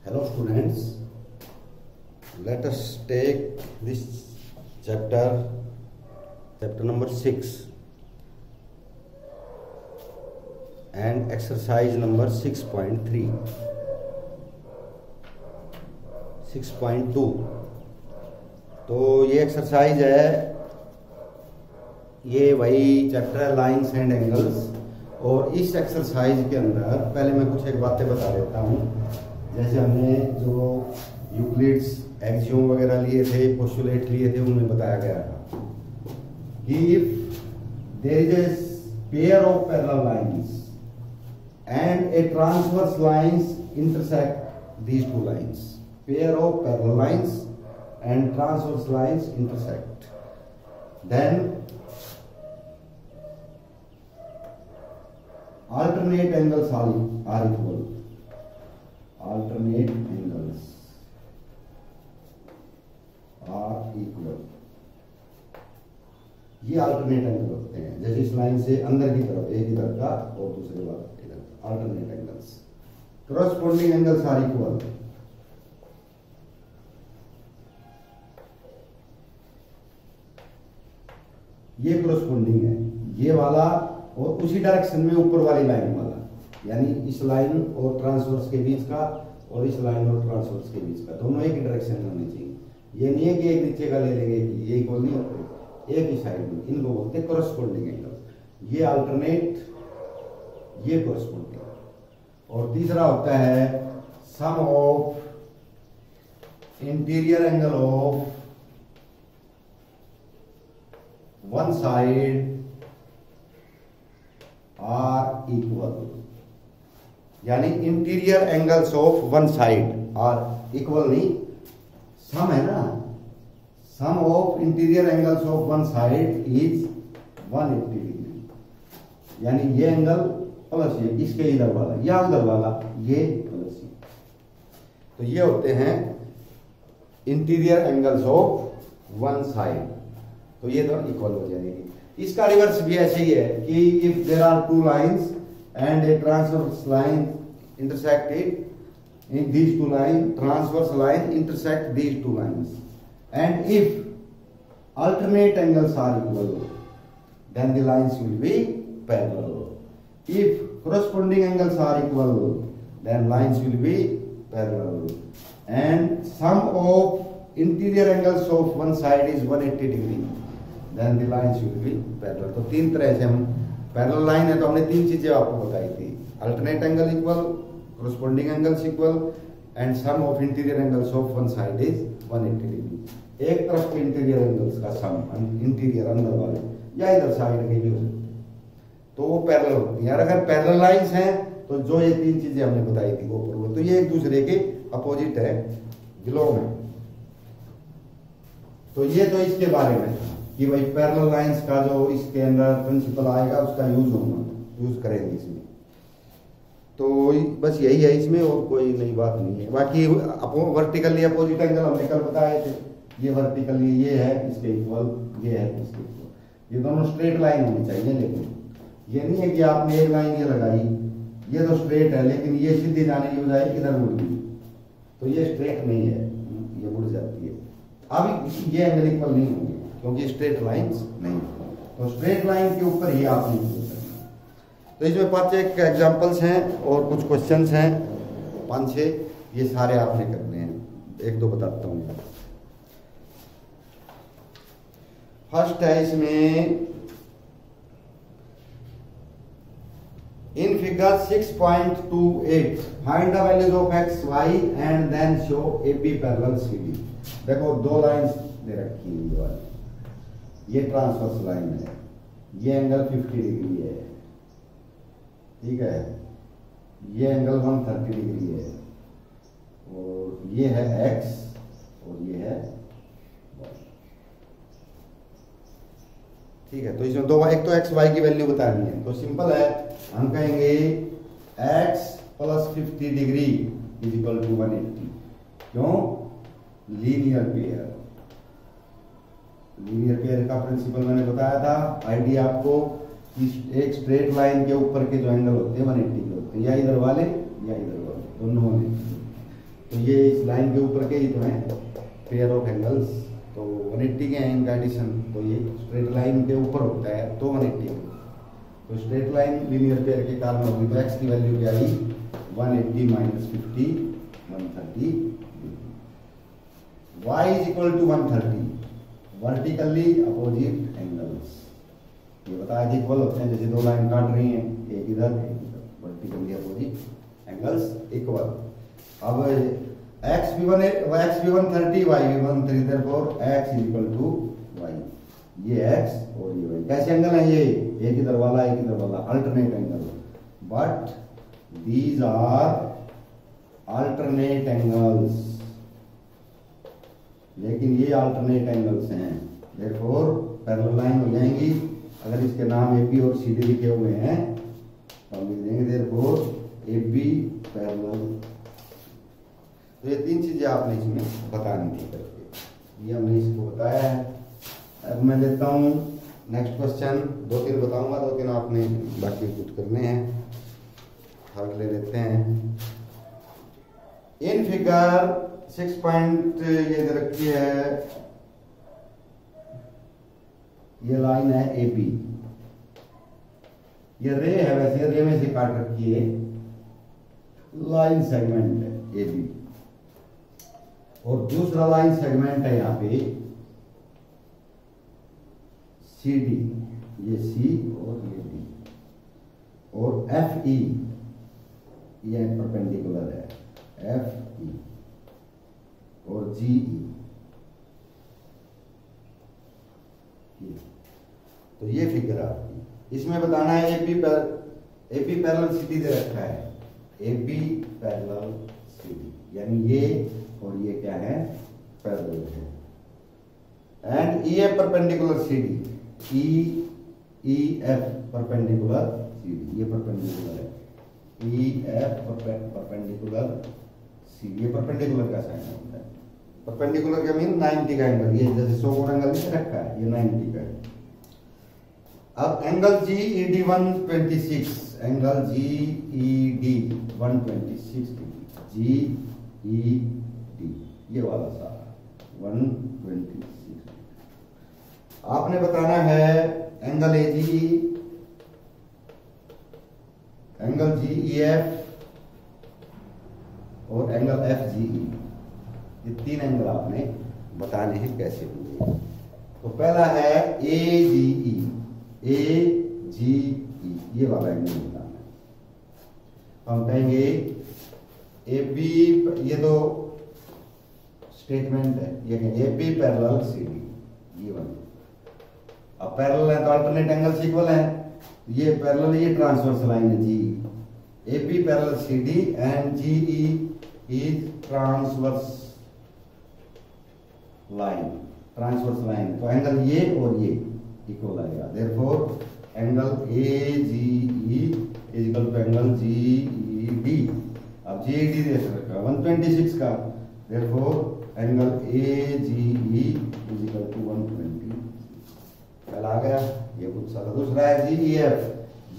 Hello students, let us take this chapter number 6 and exercise number 6.3, 6.2। तो ये exercise है, ये वही चैप्टर है लाइन्स एंड एंगल्स। और इस एक्सरसाइज के अंदर पहले मैं कुछ एक बातें बता देता हूँ। जैसे हमने जो यूक्लिड्स एक्सियोम वगैरह लिए थे, पोस्टुलेट लिए थे, उनमें बताया गया था कि if there is a pair of parallel lines and a transverse lines intersect these two lines, pair of parallel lines and transverse lines intersect, then alternate angles are equal, alternate angles are equal। ये alternate angle होते हैं, जैसे इस line से अंदर की तरफ एक इधर का और दूसरे वाला alternate angles, corresponding angles are equal। ये corresponding है, ये वाला और उसी डायरेक्शन में ऊपर वाली लाइन वाला, यानी इस लाइन और ट्रांसवर्स के बीच का और इस लाइन और ट्रांसवर्स के बीच का, दोनों एक ही डायरेक्शन में होने चाहिए। ये नहीं है कि एक नीचे का ले लेंगे, ये इक्वल नहीं होते, एक ही साइड में, इनको बोलते हैं corresponding angles। ये alternate, ये corresponding। और तीसरा होता है sum of interior angle of one side are equal, यानी interior angles of one side are equal, नहीं सम है ना, sum of interior angles of one side is 180 degree, यानी ये एंगल प्लस ये इसके इधर वाला या उधर वाला ये प्लस ये, तो ये होते हैं interior angles of one side. तो ये दोनों इक्वल हो जाएंगे। इसका रिवर्स भी ऐसे ही है कि if there are two lines and a transverse line intersected in these two line, transverse line intersect these two lines and if alternate angles are equal then the lines will be parallel. If corresponding angles are equal, then lines will be parallel, and sum of interior angles of one side is 180 degree, then the lines will be parallel। तो तीन तरह से हम parallel line है तो हमने तीन चीजें आपको बताई थी, alternate angle equal, corresponding angles equal, and sum of interior angles of one side is 180 degree। एक तरफ के इंटीरियर एंगल्स का सम, इंटीरियर अंदर वाले या इधर साइड के भी हो सकते, तो वो पैरेलल होती है। और अगर पैरेलल लाइंस हैं तो जो ये तीन चीजें हमने बताई थी वो प्रूव, तो ये एक दूसरे के अपोजिट है, बिलोंग है। तो ये तो इसके बारे में कि भाई पैरेलल लाइंस का जो इसके अंदर प्रिंसिपल आएगा उसका यूज करेंगे इसमें। तो बस यही है इसमें, और कोई नई बात नहीं है। बाकी वर्टिकली अपोजिट एंगल हमने कल बताए थे, ये वर्टिकली ये है इसके इक्वल, ये है इसके इक्वल, ये दोनों स्ट्रेट लाइन होनी चाहिए। लेकिन ये नहीं है कि आपने एक लाइन ये लगाई, ये तो स्ट्रेट है लेकिन ये सीधी जाने की बजाय किधर मुड़ गई, तो ये स्ट्रेट नहीं है, ये मुड़ जाती है। अब ये एंगल इक्वल नहीं होंगे क्योंकि स्ट्रेट लाइंस नहीं, तो स्ट्रेट लाइन के ऊपर ही आपने तो इसमें 5-6 एग्जांपल्स हैं और कुछ क्वेश्चंस हैं, 5-6, ये सारे आपने करने हैं। एक दो बताता हूँ। फर्स्ट है इसमें in figure 6.28 find the values of x, y and then show AB parallel CD। देखो दो लाइंस दे रखी है, ये वाली, ये ट्रांसवर्स लाइन है, ये एंगल 50 डिग्री है, ठीक है, ये एंगल 130 डिग्री है, और ये है x और ये है y, ठीक है। तो इसमें दो, एक तो x y की वैल्यू बतानी है, तो सिंपल है, हम कहेंगे x plus 50 degree is equal to 180। क्यों? लीनियर पेयर, लीनियर पेयर का प्रिंसिपल मैंने बताया था, आइडिया आपको एक स्ट्रेट लाइन के ऊपर के जो एंगल होते हैं 180 के होते हैं, या इधर वाले या इधर वाले, दोनों होने। तो ये इस लाइन के ऊपर के ही तो हैं पेयर ऑफ एंगल्स, तो 180 के हैं इनका एडिशन, तो ये स्ट्रेट लाइन के ऊपर होता है तो 180। तो स्ट्रेट लाइन लीनियर पेयर के कारण होगी, तो एक्स की वैल्यू क्या आई 180 minus 50 130। y is equal to 130 vertically opposite angles. ये बताया कि इक्वल होते हैं, जैसे दो लाइन काट रही हैं, एक इधर वर्टिकली अपोजिट एंगल्स इक्वल। अब x भी 130 y भी 130, therefore x is equal to y। ये x और ये y कैसे एंगल है, ये एक इधर वाला एक इधर वाला alternate angle, but these are alternate angles, लेकिन ये अल्टरनेट एंगल्स हैं, therefore पैरेलल लाइन हो जाएंगी। अगर इसके नाम AB और CD लिखे हुए हैं तो हम लिख देंगे therefore AB पैरेलल। तो ये तीन चीजें आपने इसमें बतानी थी करके, ये हमने इसको बताया है। अब मैं लेता हूँ नेक्स्ट क्वेश्चन, 2-3 बताऊंगा, 2-3 आपने बाकी कुछ करने हैं। हल ले लेते हैं। इन फिगर 6 पॉइंट ये दे रखी है, ये लाइन है AB, ये रे है, वैसे रे में से काट रखी है, लाइन सेगमेंट है AB, और दूसरा लाइन सेगमेंट है यहाँ पे CD, ये C और ये D, और FE ये परपेंडिकुलर है FE, और GE। तो ये फिगर आपकी, इसमें बताना है AB पैरेलल CD दे रखा है, AB पैरेलल CD, यानी ये और ये क्या है पैरेलल है, and EF perpendicular CD, EF perpendicular CD, ये परपेंडिकुलर है, EF परपेंडिकुलर CD, ये परपेंडिकुलर का साइन होता है। परपेंडिकुलर का मीन 90 का एंगल, ये जैसे 100 कोण एंगल नहीं रखा है, ये 90 का है। अब angle GED 126, angle GED 126 degree, GED ये वाला सारा 126। आपने बताना है एंगल AGE, एंगल GEF और एंगल FGE, ये तीन एंगल आपने बताने हैं कैसे होंगे। तो पहला है AGE, ये वाला एंगल बताना है। हम कहेंगे AB, ये दो स्टेटमेंट है, ये AB पैरेलल CD, ये वाला। अब पैरेलल है तो अल्टरनेट एंगल्स इक्वल है, ये पैरेलल, ये ट्रांसवर्स लाइन है GE, AB parallel CD and GE is transverse line, transverse line, तो एंगल ये और ये इक्वल आएगा, therefore angle AGE is equal to angle GED। अब GED दे रखा 126 का, therefore angle AGE is equal to 120। पहला आ गया, ये कुछ सारा। दूसरा है GEF,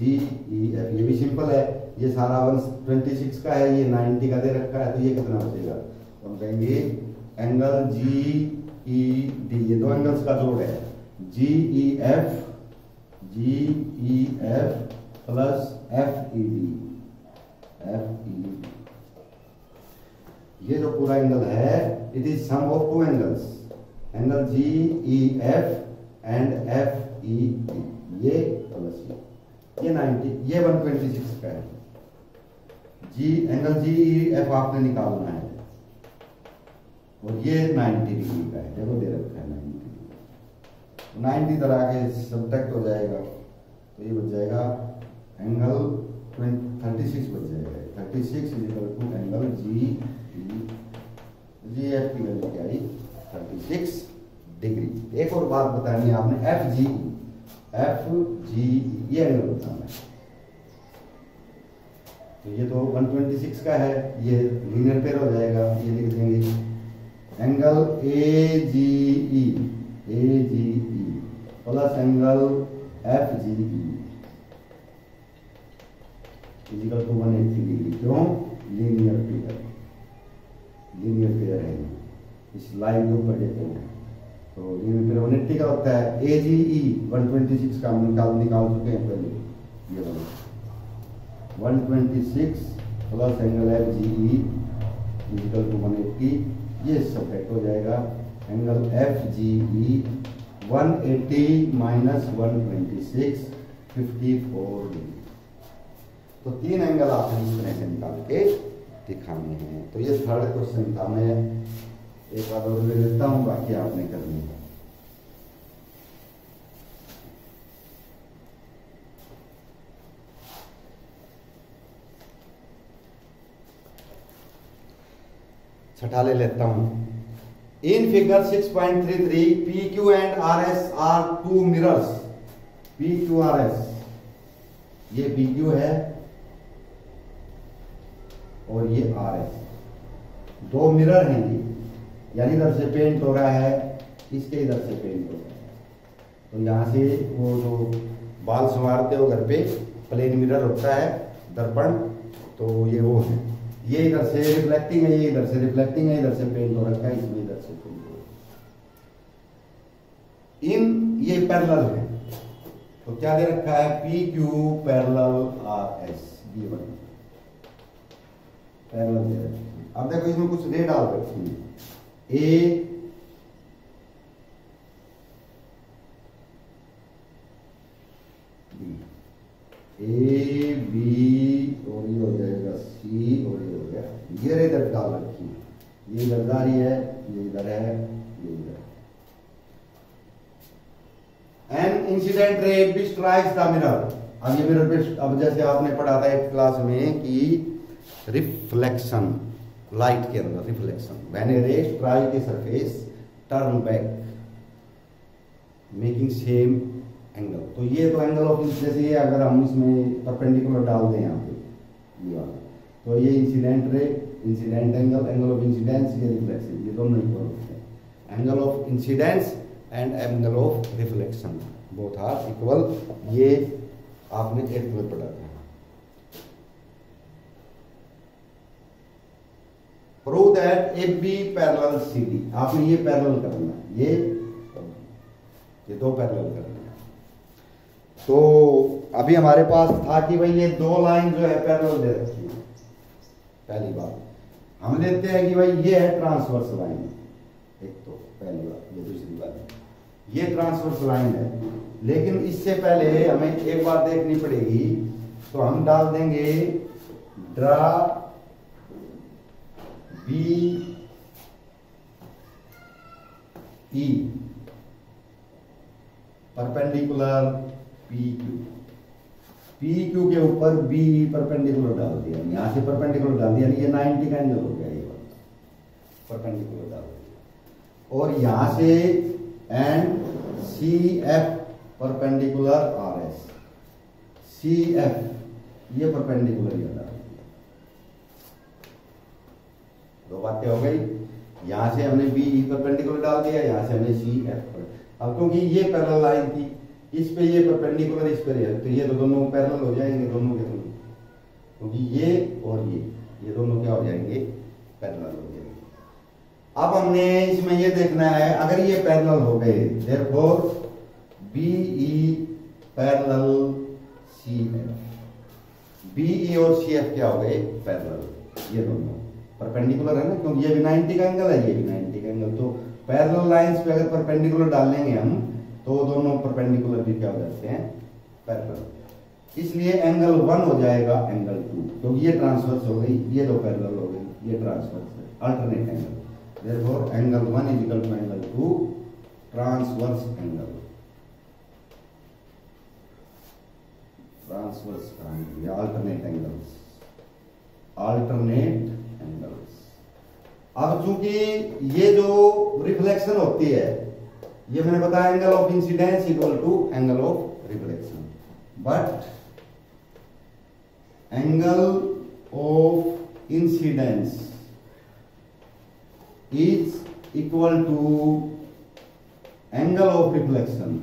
ये भी सिंपल है, ये सारा 126 का है, ये 90 का दे रखा है, तो ये कितना बचेगा, तो हम कहेंगे एंगल GED, ये दो एंगल्स का जोड़ है, GEF प्लस FED, ये जो पूरा एंगल है it is sum of two angles, angle GEF and FED, ये प्लस ये 90, ये 126 का है। एंगल GEF आपने निकालना है, और ये 90 डिग्री का है, देखो दे रखा है 90 तरह के सब्ट्रैक्ट हो जाएगा, तो ये बच जाएगा एंगल 36 बच जाएगा, 36 is equal to angle GEF की वैल्यू क्या आई 36 डिग्री। एक और बात बतानी है आपने, FGE ये एंगल बताना है, तो ये तो 126 का है, ये लीनियर पेयर हो जाएगा, ये लिख देंगे angle AGE plus angle FGE is equal to 180 degree, क्यों लीनियर पेयर। लीनियर पेयर है इस लाइन के ऊपर देते हैं। तो लीनियर पेयर 180 का होता है। AGE 126 का हम निकाल चुके हैं पहले, ये वाला 126 plus angle FGE equal to 180, ये सब्ट्रैक्ट हो जाएगा। Angle FGE 180 minus 126 54 degree. तो 3 एंगल आपने इस तरह से निकाल के दिखाने हैं। तो ये थर्ड क्वेश्चन था, मैं एक बार और ले लेता हूँ, बाकी आपने करनी है। छठा ले लेता हूं। In figure 6.33 PQ and RS are two mirrors. PQRS, ये PQ है और ये RS, दो मिरर हैं जी, यानी इधर से पेंट हो रहा है, इसके इधर से पेंट हो रहा है। तो यहां से वो जो बाल संवारते हो घर पे प्लेन मिरर होता है, दर्पण, तो ये वो है। ये इधर से रिफ्लेक्टिंग है, ये इधर से रिफ्लेक्टिंग है, इधर से पेंट हो रखा है, इसमें इधर से पेंट हो रखा है। इन ये पैरेलल है, तो क्या दे रखा है? PQ पैरेलल RS, ये बना पैरेलल दे रखा है। अब देखो इसमें कुछ रे डाल रखी है, A B और ये हो जाएगा C और ये हो गया, ये रे इधर डाल रखी है, ये इधर जा रही है, ये इधर है, ये इधर। An incident ray B strikes the mirror. अब ये मिरर पे, अब जैसे आपने पढ़ा था एक क्लास में कि रिफ्लेक्शन, लाइट के अंदर रिफ्लेक्शन, व्हेन ए रे strike a surface turn back making same angle. तो ये तो एंगल ऑफ, जैसे ये अगर हम इसमें परपेंडिकुलर डाल दें यहाँ पे ये वाला, तो ये incident ray, incident angle, angle of incidence, ये रिफ्लेक्शन, ये दोनों इक्वल होते हैं। Angle of incidence and angle of reflection both are equal. ये आपने 8th में पढ़ा था। Prove that AB parallel CD। आपने ये पैरेलल करना, ये दो पैरेलल करना। तो अभी हमारे पास था कि भाई ये दो लाइन जो है पैरेलल दे रखी है। पहली बात हम देते हैं कि भाई ये है ट्रांसवर्स लाइन, एक तो पहली बात, ये दूसरी बात, ये ट्रांसवर्स लाइन है। लेकिन इससे पहले हमें एक बात देखनी पड़ेगी, तो हम डाल देंगे ड्रा BE परपेंडिकुलर PQ के ऊपर BE परपेंडिकुलर डाल दिया, यहां से परपेंडिकुलर डाल दिया, ये 90 का एंगल हो गया, ये परपेंडिकुलर डाल दिया। और यहां से and CF perpendicular RS, CF ये परपेंडिकुलर ये डाल दिया। दो बातें हो गई, यहां से हमने BE परपेंडिकुलर डाल दिया, यहां से हमने CF पर। अब क्योंकि ये पैरेलल लाइन थी, इस पे ये परपेंडिकुलर, इस पर है, तो ये तो दोनों पैरेलल हो जाएंगे, दोनों के दोनों, क्योंकि ये और ये दोनों क्या हो जाएंगे? पैरेलल हो जाएंगे। अब हमने इसमें ये देखना है, अगर ये पैरेलल हो गए, therefore BE parallel CF, BE और CF क्या हो गए? पैरेलल। ये दोनों परपेंडिकुलर है ना, क्योंकि ये भी 90 का एंगल है, ये भी 90 का एंगल। तो पैरेलल लाइंस पे अगर परपेंडिकुलर डालेंगे हम, तो दोनों परपेंडिकुलर भी क्या हो जाते हैं? पैरेलल। इसलिए एंगल 1 हो जाएगा एंगल 2, क्योंकि ये ट्रांसवर्स हो गई, ये दो पैरेलल हो गई, ये ट्रांसवर्स है, alternate angle. Therefore angle 1 is equal to angle 2 transverse angle. Transverse angle या अल्टरनेट एंगल्स, अल्टरनेट एंगल्स। अब चूंकि ये जो रिफ्लेक्शन होती है, ये मैंने बताया angle of incidence equal to angle of reflection, but angle of incidence is equal to angle of reflection.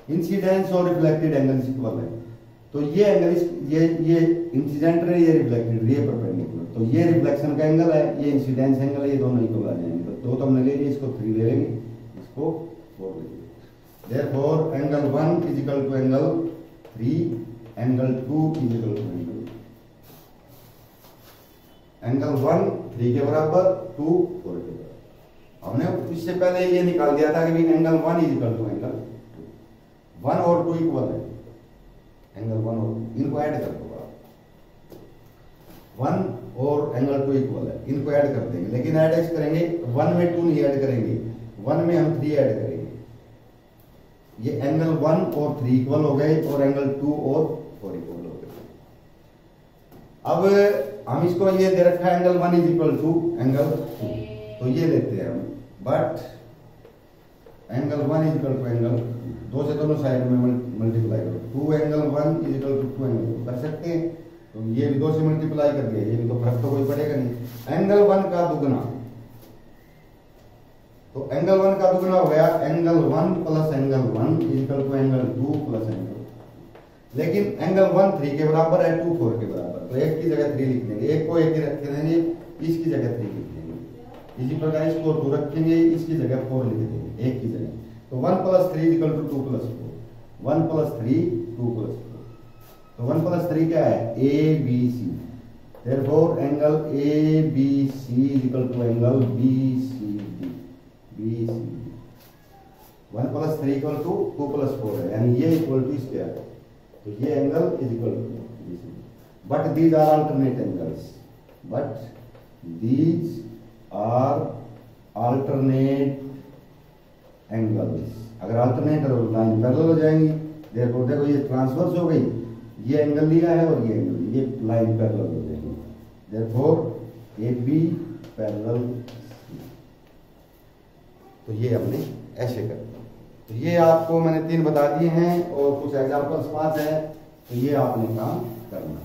Incidence और रिफ्लेक्टेड एंगल इक्वल है। तो ये एंगल ये इंसिडेंट रे, ये रिफ्लेक्टेड रे, परपेंडिकुलर, तो ये रिफ्लेक्शन का एंगल है, ये इंसिडेंस एंगल है, ये दोनों इक्वल आ जाएंगे। तो दो तो हमने ले लिए, इसको 3 ले लेंगे, इसको 4 ले लेंगे। Therefore angle 1 is equal to angle 3, angle 2 is equal to angle 1 3 के बराबर, 2 4 के बराबर। हमने इससे पहले ये निकाल दिया था कि angle 1 is equal to angle 1 और 2 इक्वल है, एंगल 1 और 2 इनको ऐड कर दो आप, 1 और एंगल 2 इक्वल है, इनको ऐड कर देंगे। लेकिन ऐड ऐसे करेंगे, 1 में 2 नहीं ऐड करेंगे, 1 में हम 3 ऐड करेंगे। ये एंगल 1 और 3 इक्वल हो गए और एंगल 2 और 4 इक्वल हो गए। अब हम इसको ये दे रखा है angle 1 is equal to angle 2, तो ये लेते हैं हम, but angle 1 is equal to angle 2 से दोनों साइड में मल्टीप्लाई करो, 2 angle 1 is equal to 2 angle 2 कर सकते हैं। तो ये भी 2 से मल्टीप्लाई कर दिया, ये भी तो फर्क तो कोई पड़ेगा नहीं। एंगल 1 का दुगना, तो एंगल 1 का दुगना हो गया angle 1 plus angle 1 is equal to angle 2 plus angle 2। लेकिन एंगल 1 3 के बराबर है, 2 4 के बराबर, तो एक की जगह 3 लिख देंगे, एक को एक ही रख देंगे, इसकी जगह 3 लिख देंगे। इसी प्रकार इसको 2 रखेंगे, इसकी जगह 4 लिख देंगे, एक की जगह। तो 1 plus 3 equal to 2 plus 4, 1 plus 3 2 plus 4। तो 1 प्लस 3 क्या है, A B C. Therefore angle A B C equal to angle B C D. 1 plus 3 equal to 2 plus 4 है, यानी ये इक्वल टू इसके है, तो ये angle is equal to B C. But these are alternate angles, but these are alternate angles. अगर alternate और line parallel हो जाएंगी, देखो ये ट्रांसवर्स हो गई, ये एंगल लिया है और ये एंगल, ये लाइन पैरेलल हो जाएंगी। देयरफॉर ए बी पैरेलल, तो ये हमने ऐसे कर दिया। तो ये आपको मैंने 3 बता दिए हैं और कुछ एग्जांपल्स 5 है, तो ये आपने काम करना।